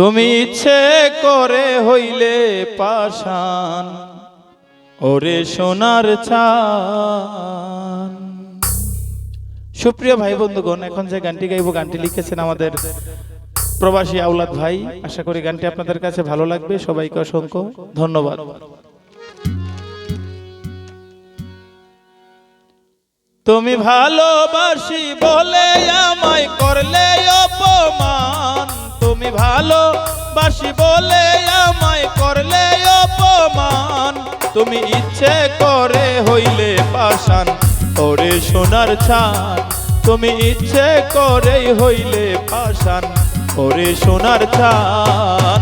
তুমি ইচ্ছে করে হইলে পাষাণ, ওরে সোনার চান। সুপ্রিয় ভাই বন্ধুগণ, এখন যে গানটি গাইব, গানটি লিখেছেন আমাদের প্রবাসী আওলাদ ভাই। আশা করি গানটি আপনাদের কাছে ভালো লাগবে। সবাইকে অসংখ্য ধন্যবাদ। তুমি ভালোবাসি বলে আমায় করলে অপমান, তুমি ভালোবাসি বলে আমায় করলে অপমান, তুমি ইচ্ছে করে হইলে পাষাণ, ওরে সোনার চান। তুমি ইচ্ছে করে হইলে পাষাণ, ওরে সোনার চান।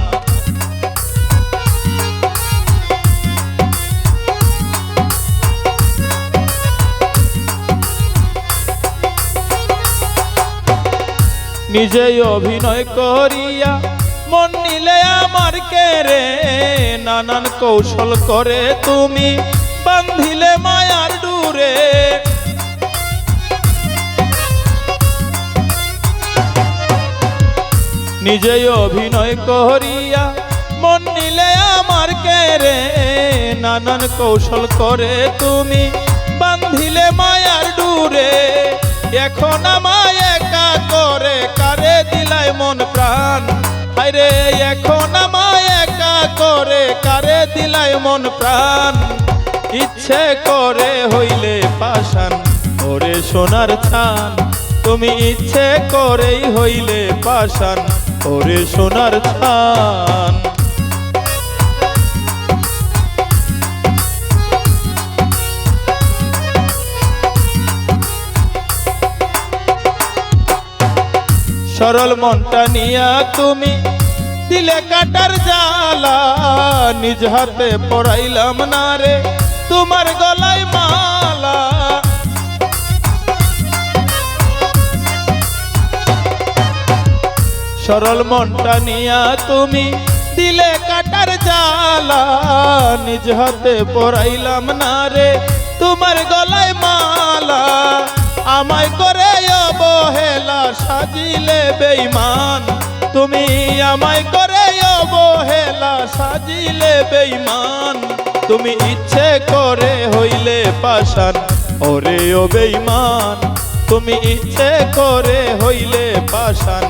নিজেই অভিনয় করিয়া মন নিলে আমার কেরে, নানান কৌশল করে তুমি বান্ধিলে মায়ার ডুরে। নিজেই অভিনয় করিয়া মন নিলে আমার কেরে, নানান কৌশল করে তুমি বান্ধিলে মায়ার ডুরে। এখন আমায় একা করে কারে দিলাই মন প্রাণ, হায়রে এখন আমায় একা করে কারে দিলাই মন প্রাণ। ইচ্ছে করে হইলে পাষাণ, ওরে সোনার চান। তুমি ইচ্ছে করেই হইলে পাষাণ, ওরে সোনার চান। সরল মনটা নিয়া তুমি দিলে কাটার জ্বালা, নিজ হাতে পরাইলাম না রে তোমার গলায় মালা। সরল মনটা নিয়া তুমি দিলে কাটার জ্বালা, নিজ হাতে পরাইলাম না রে তোমার গলায় মালা। আমায় করে অবহেলা সাজিলে বেঈমান, তুমি আমায় করে অবহেলা সাজিলে বেঈমান। তুমি ইচ্ছে করে হইলে পাষাণ, ওরে ও বেঈমান। তুমি ইচ্ছে করে হইলে পাষাণ,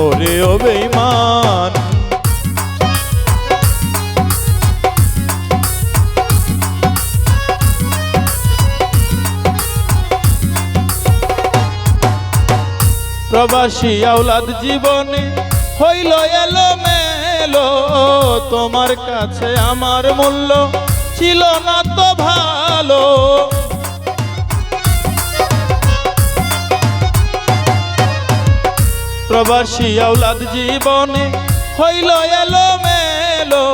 ওরে ও বেঈমান। প্রবাসী আওলাদ জীবনে হইল এলো মেলো, তোমার কাছে আমার মূল্য ছিল না তো ভালো। প্রবাসী আওলাদ জীবনে হইল এলো মেলো,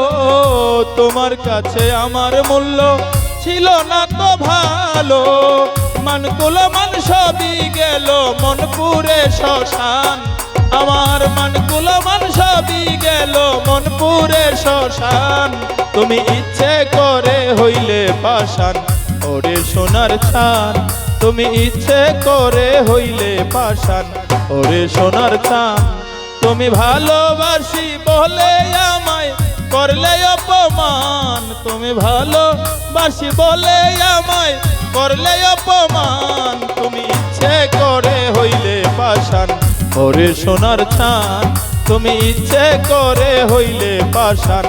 তোমার কাছে আমার মূল্য ছিল না তো ভালো। মানকুল মান সবই গেল মন পুরে শ্মশান, আমার মানকুল মান সবই গেল মন পুরে শ্মশান। তুমি ইচ্ছে করে হইলে পাষাণ, ওরে সোনার চান। তুমি ইচ্ছে করে হইলে পাষাণ, ওরে সোনার চান। তুমি ভালোবাসি বলে আমায় করলে অপমান, তুমি ভালোবাসি বলে আমায় করলে অপমান। তুমি ইচ্ছে করে হইলে পাষাণ, ওরে সোনার চান। তুমি ইচ্ছে করে হইলে পাষাণ,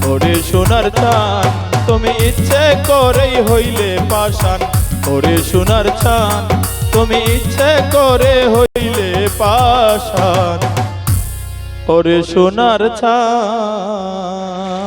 ওরে সোনার চান। তুমি ইচ্ছে করেই হইলে পাষাণ, ওরে সোনার চান। তুমি ইচ্ছে করে হইলে পাষাণ, ওরে সোনার চান।